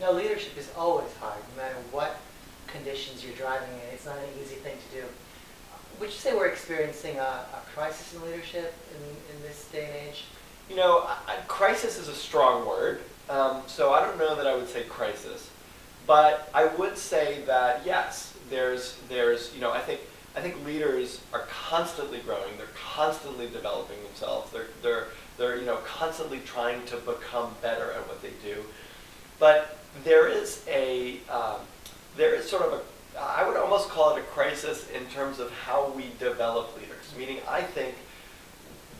No, leadership is always hard, no matter what conditions you're driving in. It's not an easy thing to do. Would you say we're experiencing a crisis in leadership in this day and age? You know, crisis is a strong word, so I don't know that I would say crisis, but I would say that yes, there's you know, I think leaders are constantly growing. They're constantly developing themselves. They're you know, constantly trying to become better at what they do. But there is sort of a, I would almost call it a crisis in terms of how we develop leaders. Meaning, I think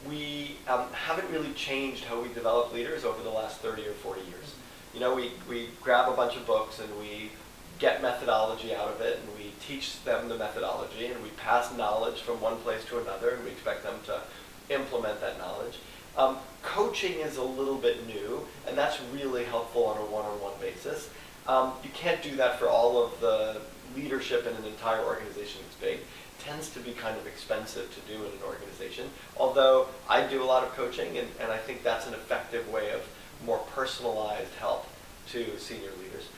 we haven't really changed how we develop leaders over the last 30 or 40 years. You know, we grab a bunch of books and we get methodology out of it, and we teach them the methodology, and we pass knowledge from one place to another, and we expect them to implement that knowledge. Coaching is a little bit new, and that's really helpful on a one-on-one basis. You can't do that for all of the leadership in an entire organization that's big. It tends to be kind of expensive to do in an organization, although I do a lot of coaching, and I think that's an effective way of more personalized help to senior leaders.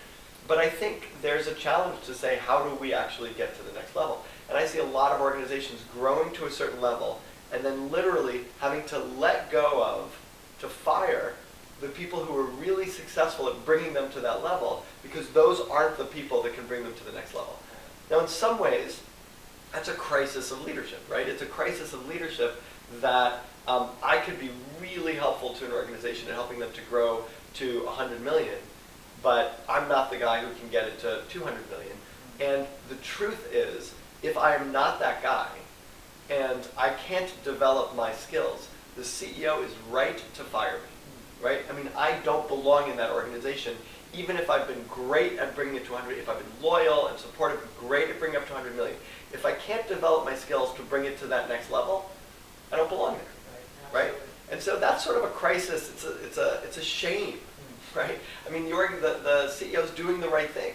But I think there's a challenge to say, how do we actually get to the next level? And I see a lot of organizations growing to a certain level and then literally having to let go of, to fire, the people who are really successful at bringing them to that level, because those aren't the people that can bring them to the next level. Now, in some ways, that's a crisis of leadership, right? It's a crisis of leadership that I could be really helpful to an organization in helping them to grow to 100 million, but I'm not the guy who can get it to 200 million. And the truth is, if I am not that guy, and I can't develop my skills, the CEO is right to fire me, right? I mean, I don't belong in that organization, even if I've been great at bringing it to 100, if I've been loyal and supportive, great at bringing it up to 100 million. If I can't develop my skills to bring it to that next level, I don't belong there, right? And so that's sort of a crisis. It's a shame, right? I mean, the CEO's doing the right thing,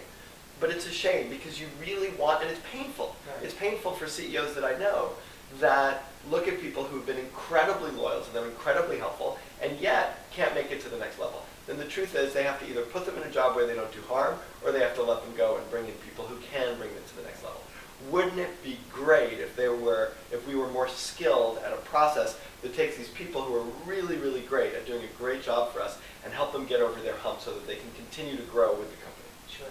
but it's a shame because you really want, and it's painful. Right. It's painful for CEOs that I know that look at people who've been incredibly loyal to them, incredibly helpful, and yet can't make it to the next level. Then the truth is they have to either put them in a job where they don't do harm, or they have to let them go and bring in people who can bring them to the next level. Wouldn't it be great if we were more skilled at a process that takes these people who are really, really great at doing a great job for us and help them get over their hump so that they can continue to grow with the company? Sure.